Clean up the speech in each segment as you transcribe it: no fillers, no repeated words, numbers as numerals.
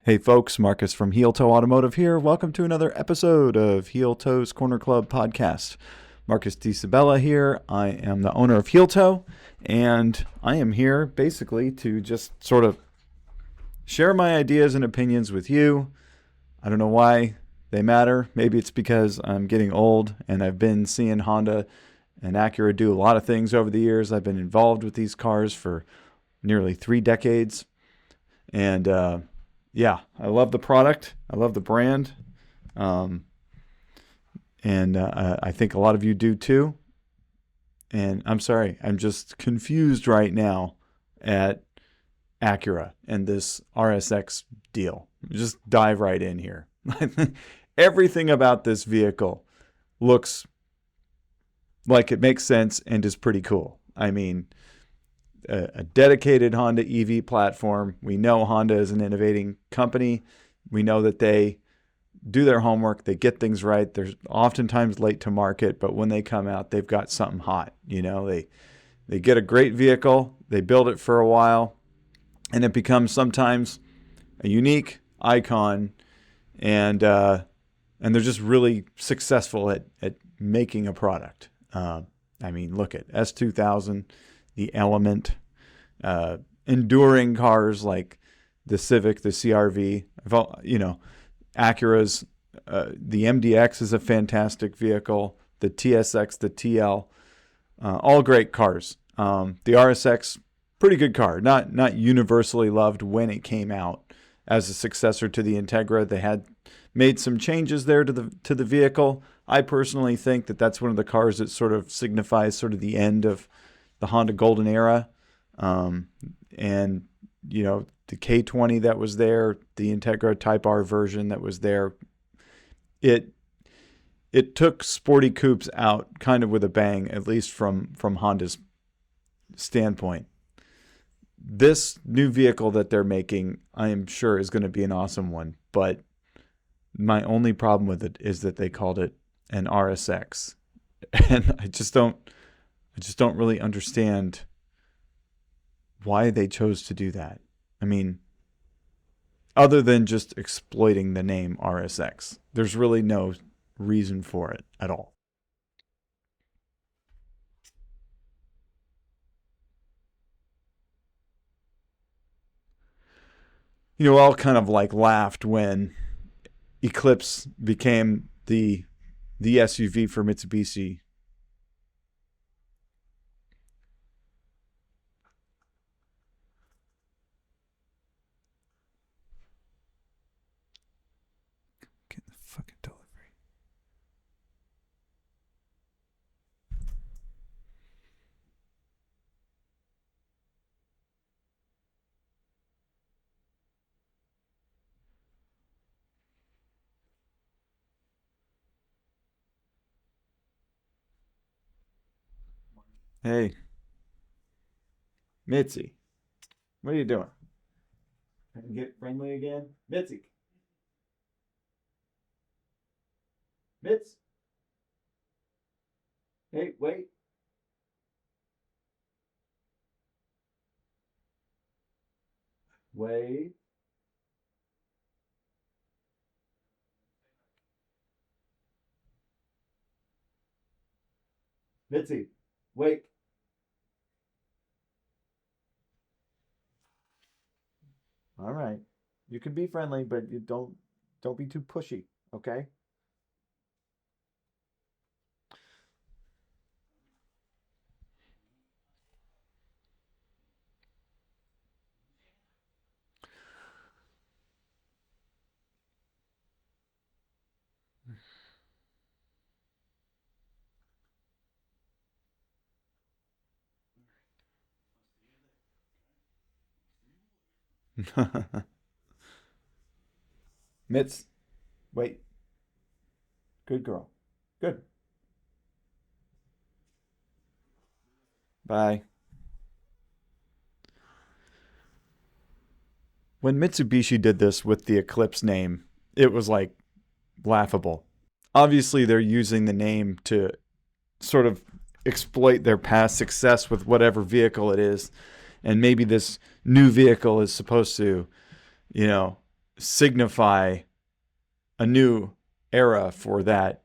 Hey folks, Marcus from Heel Toe Automotive here. Welcome to another episode of Heel Toe's Corner Club podcast. Marcus DiSabella here. I am the owner of Heel Toe, and I am here basically to just sort of share my ideas and opinions with you. I don't know why they matter. Maybe it's because I'm getting old and I've been seeing Honda and Acura do a lot of things over the years. I've been involved with these cars for nearly 3 decades, and yeah, I love the product. I love the brand. And I think a lot of you do too. And I'm sorry, I'm just confused right now at Acura and this RSX deal. Just dive right in here. Everything about this vehicle looks like it makes sense and is pretty cool. I mean, a dedicated Honda EV platform. We know Honda is an innovating company. We know that they do their homework. They get things right. They're oftentimes late to market, but when they come out, they've got something hot. You know, they get a great vehicle. They build it for a while, and it becomes sometimes a unique icon, and they're just really successful at making a product. I mean, look at S2000. The Element, enduring cars like the Civic, the CRV, Acura's, the MDX is a fantastic vehicle, the TSX, the TL, all great cars. The RSX, pretty good car, not universally loved when it came out as a successor to the Integra. They had made some changes there to the vehicle. I personally think that that's one of the cars that sort of signifies sort of the end of the Honda Golden Era, and the K20 that was there, the Integra Type R version that was there. It took sporty coupes out kind of with a bang, at least from Honda's standpoint. This new vehicle that they're making, I am sure, is going to be an awesome one. But my only problem with it is that they called it an RSX, and I just don't really understand why they chose to do that. I mean, other than just exploiting the name RSX, there's really no reason for it at all. We all kind of like laughed when Eclipse became the SUV for Mitsubishi. Get the fucking delivery. Hey, Mitzi, what are you doing? I can get friendly again? Mitzi. Mitz. Hey, wait. Wait. Mitzi, wait. All right. You can be friendly, but you don't be too pushy, okay? Mitz, wait. Good girl. Good. Bye. When Mitsubishi did this with the Eclipse name, it was like laughable. Obviously, they're using the name to sort of exploit their past success with whatever vehicle it is. And maybe this new vehicle is supposed to, you know, signify a new era for that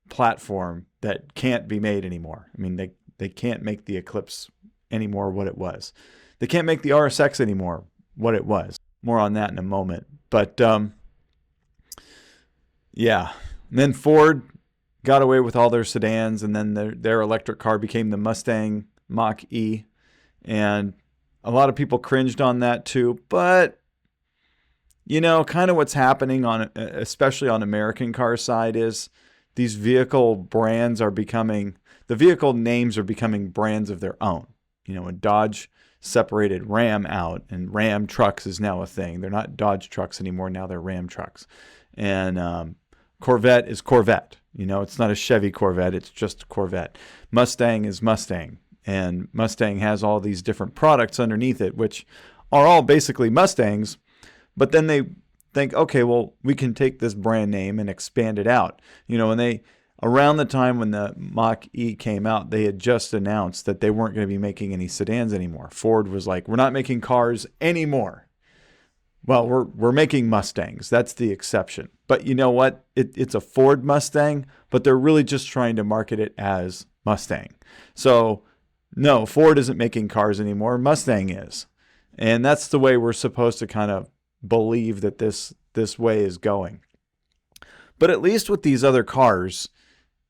platform that can't be made anymore. I mean, they can't make the Eclipse anymore what it was. They can't make the RSX anymore what it was. More on that in a moment. But yeah. And then Ford got away with all their sedans, and then their electric car became the Mustang Mach-E. And a lot of people cringed on that too. But, you know, kind of what's happening on, especially on American car side, is these vehicle brands are becoming, the vehicle names are becoming brands of their own. You know, when Dodge separated Ram out, and Ram trucks is now a thing. They're not Dodge trucks anymore. Now they're Ram trucks. And Corvette is Corvette. You know, it's not a Chevy Corvette. It's just Corvette. Mustang is Mustang. And Mustang has all these different products underneath it, which are all basically Mustangs. But then they think, okay, well, we can take this brand name and expand it out. You know, when they, around the time when the Mach-E came out, they had just announced that they weren't going to be making any sedans anymore. Ford was like, we're not making cars anymore. Well, we're making Mustangs. That's the exception. But you know what? It's a Ford Mustang, but they're really just trying to market it as Mustang. So no, Ford isn't making cars anymore. Mustang is. And that's the way we're supposed to kind of believe that this way is going. But at least with these other cars,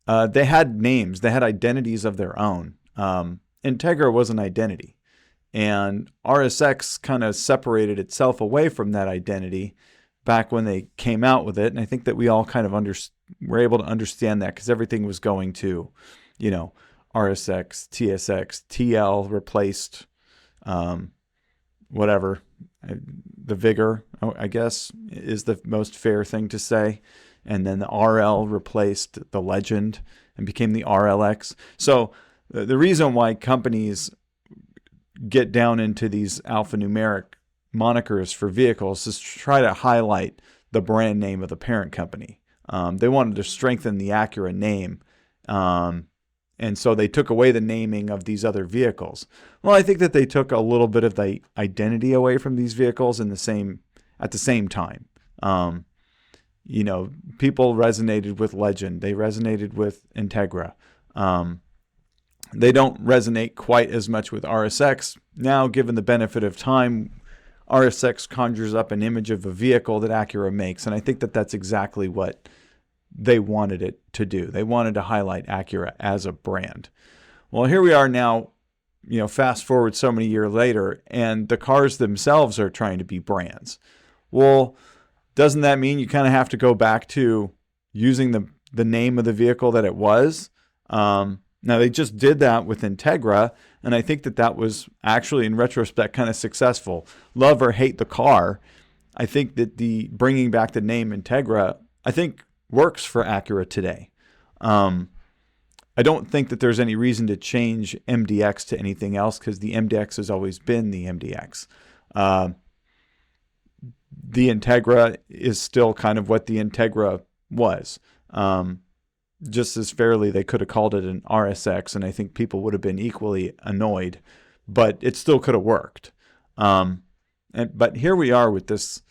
they had names. They had identities of their own. Integra was an identity. And RSX kind of separated itself away from that identity back when they came out with it. And I think that we all kind of were able to understand that because everything was going to, you know, RSX, TSX, TL replaced whatever. The Vigor, I guess, is the most fair thing to say. And then the RL replaced the Legend and became the RLX. So the reason why companies get down into these alphanumeric monikers for vehicles is to try to highlight the brand name of the parent company. They wanted to strengthen the Acura name. And so they took away the naming of these other vehicles. Well, I think that they took a little bit of the identity away from these vehicles at the same time. You know, people resonated with Legend. They resonated with Integra. They don't resonate quite as much with RSX. Now, given the benefit of time, RSX conjures up an image of a vehicle that Acura makes. And I think that that's exactly what they wanted it to do. They wanted to highlight Acura as a brand. Well, here we are now, you know, fast forward so many years later, and the cars themselves are trying to be brands. Well, doesn't that mean you kind of have to go back to using the name of the vehicle that it was? Now, they just did that with Integra, and I think that that was actually, in retrospect, kind of successful. Love or hate the car, I think that the bringing back the name Integra, I think, works for Acura today. I don't think that there's any reason to change MDX to anything else because the MDX has always been the MDX. The Integra is still kind of what the Integra was. Just as fairly, they could have called it an RSX, and I think people would have been equally annoyed, but it still could have worked. But here we are with this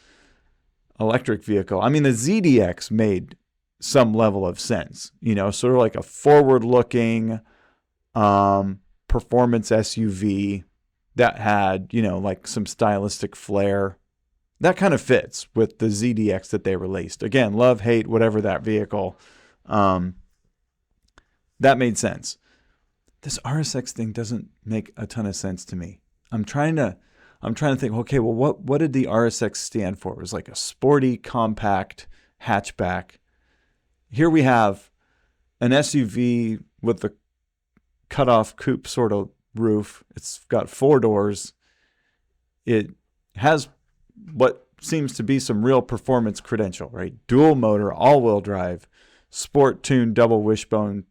electric vehicle. I mean, the ZDX made some level of sense, you know, sort of like a forward-looking performance SUV that had, you know, like some stylistic flair. That kind of fits with the ZDX that they released. Again, love, hate, whatever that vehicle. That made sense. This RSX thing doesn't make a ton of sense to me. I'm trying to think, okay, well, what did the RSX stand for? It was like a sporty, compact hatchback. Here we have an SUV with the cut-off coupe sort of roof. It's got 4 doors. It has what seems to be some real performance credential, right? Dual motor, all-wheel drive, sport-tuned double wishbone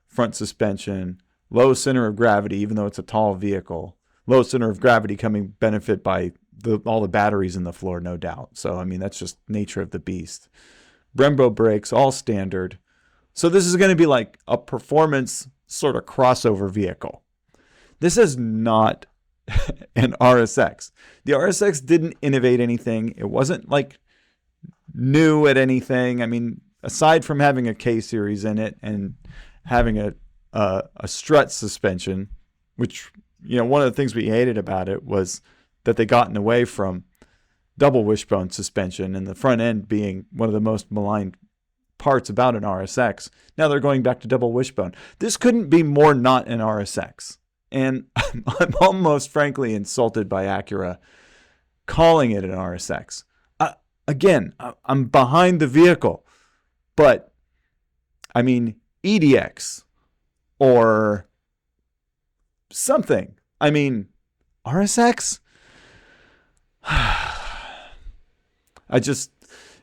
front suspension, low center of gravity, even though it's a tall vehicle. Low center of gravity coming benefit by all the batteries in the floor, no doubt. So, I mean, that's just nature of the beast. Brembo brakes, all standard. So this is going to be like a performance sort of crossover vehicle. This is not an RSX. The RSX didn't innovate anything. It wasn't like new at anything. I mean, aside from having a K series in it and having a strut suspension, which, one of the things we hated about it was that they gotten away from double wishbone suspension and the front end being one of the most maligned parts about an RSX. Now they're going back to double wishbone. This couldn't be more not an RSX. And I'm almost frankly insulted by Acura calling it an RSX. Again, I'm behind the vehicle, but I mean, EDX or something. I mean, RSX?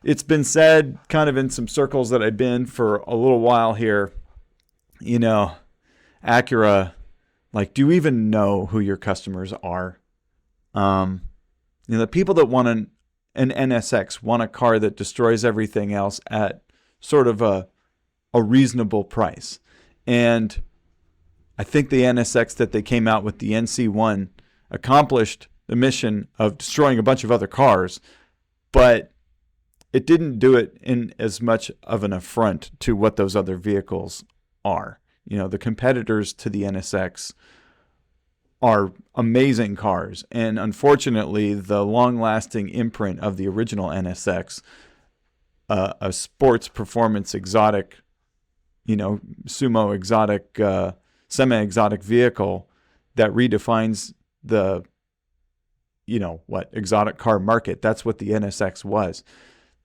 It's been said kind of in some circles that I've been for a little while here, Acura, like, do you even know who your customers are? The people that want an NSX want a car that destroys everything else at sort of a reasonable price. And I think the NSX that they came out with, the NC1, accomplished the mission of destroying a bunch of other cars, but it didn't do it in as much of an affront to what those other vehicles are. The competitors to the NSX are amazing cars. And unfortunately, the long-lasting imprint of the original NSX, a sports performance exotic, sumo exotic, semi-exotic vehicle that redefines the, exotic car market. That's what the NSX was.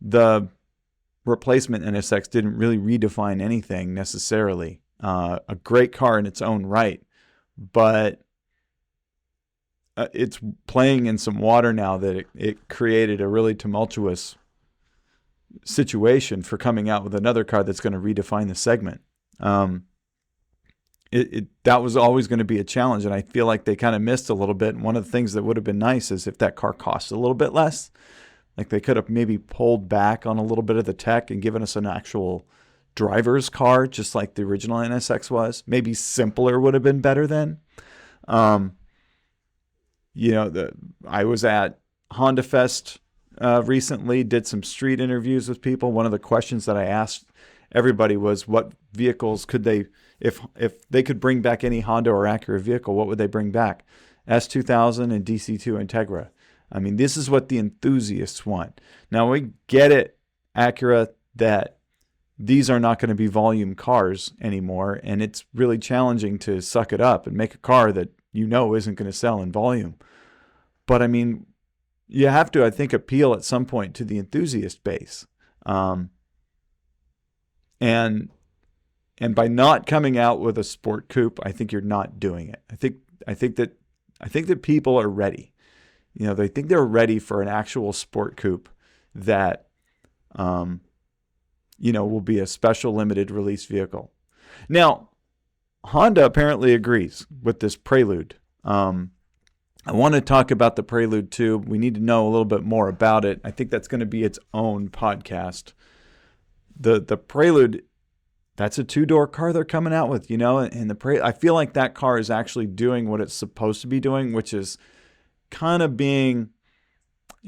The replacement NSX didn't really redefine anything necessarily. A great car in its own right, but it's playing in some water now that it created a really tumultuous situation for coming out with another car that's going to redefine the segment. That was always going to be a challenge, and I feel like they kind of missed a little bit. And one of the things that would have been nice is if that car cost a little bit less. Like they could have maybe pulled back on a little bit of the tech and given us an actual driver's car, just like the original NSX was. Maybe simpler would have been better then. I was at Honda Fest recently, did some street interviews with people. One of the questions that I asked everybody was, what vehicles could they, if they could bring back any Honda or Acura vehicle, what would they bring back? S2000 and DC2 Integra. I mean, this is what the enthusiasts want. Now, we get it, Acura, that these are not going to be volume cars anymore, and it's really challenging to suck it up and make a car that isn't going to sell in volume. But, I mean, you have to, I think, appeal at some point to the enthusiast base. And by not coming out with a sport coupe, I think you're not doing it. I think that people are ready. They think they're ready for an actual sport coupe that, will be a special limited release vehicle. Now, Honda apparently agrees with this Prelude. I want to talk about the Prelude too. We need to know a little bit more about it. I think that's going to be its own podcast. The Prelude, that's a two-door car they're coming out with, and I feel like that car is actually doing what it's supposed to be doing, which is kind of being,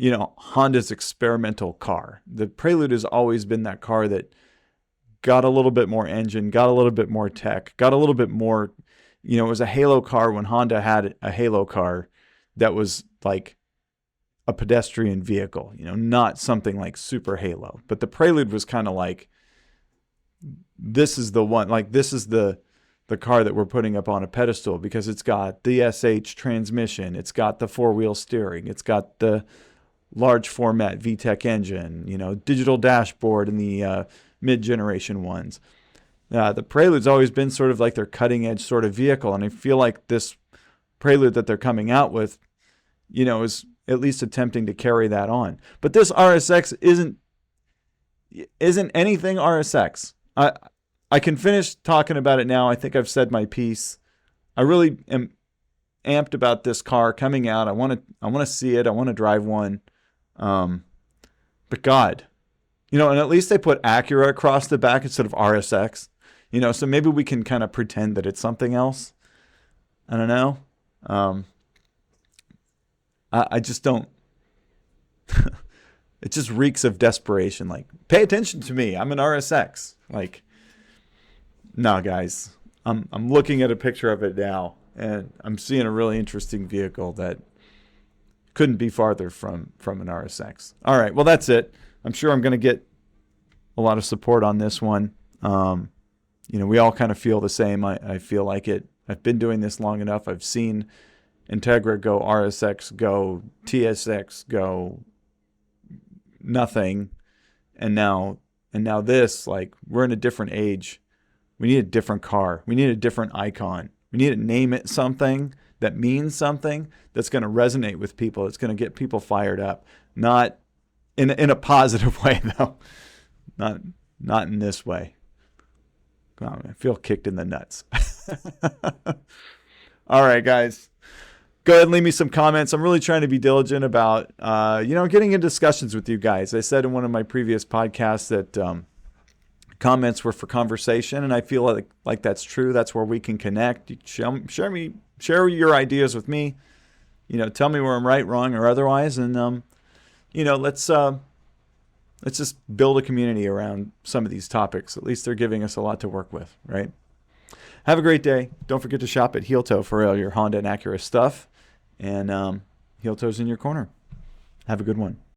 Honda's experimental car. The Prelude has always been that car that got a little bit more engine, got a little bit more tech, got a little bit more, it was a halo car when Honda had a halo car that was like a pedestrian vehicle, not something like super halo. But the Prelude was kind of like, this is the one, like this is the car that we're putting up on a pedestal because it's got the SH transmission, it's got the four-wheel steering, it's got the large format VTEC engine, digital dashboard in the mid-generation ones. The Prelude's always been sort of like their cutting-edge sort of vehicle, and I feel like this Prelude that they're coming out with, is at least attempting to carry that on. But this RSX isn't anything RSX. I can finish talking about it now. I think I've said my piece. I really am amped about this car coming out. I want to see it. I want to drive one. But God, and at least they put Acura across the back instead of RSX. So maybe we can kind of pretend that it's something else. I don't know. I just don't. it just reeks of desperation. Like, pay attention to me. I'm an RSX. Like, no, guys. I'm looking at a picture of it now, and I'm seeing a really interesting vehicle that couldn't be farther from an RSX. All right, well, that's it. I'm sure I'm going to get a lot of support on this one. We all kind of feel the same. I feel like it. I've been doing this long enough. I've seen Integra go, RSX go, TSX go, nothing, and now this. Like, we're in a different age. We need a different car. We need a different icon. We need to name it something that means something, that's going to resonate with people. It's going to get people fired up. Not in a positive way, though. Not in this way. Oh, I feel kicked in the nuts. All right, guys. Go ahead and leave me some comments. I'm really trying to be diligent about, getting in discussions with you guys. I said in one of my previous podcasts that comments were for conversation, and I feel like that's true. That's where we can connect. Share your ideas with me. Tell me where I'm right, wrong, or otherwise, and let's just build a community around some of these topics. At least they're giving us a lot to work with, right? Have a great day. Don't forget to shop at Heel Toe for all your Honda and Acura stuff, and Heel Toe's in your corner. Have a good one.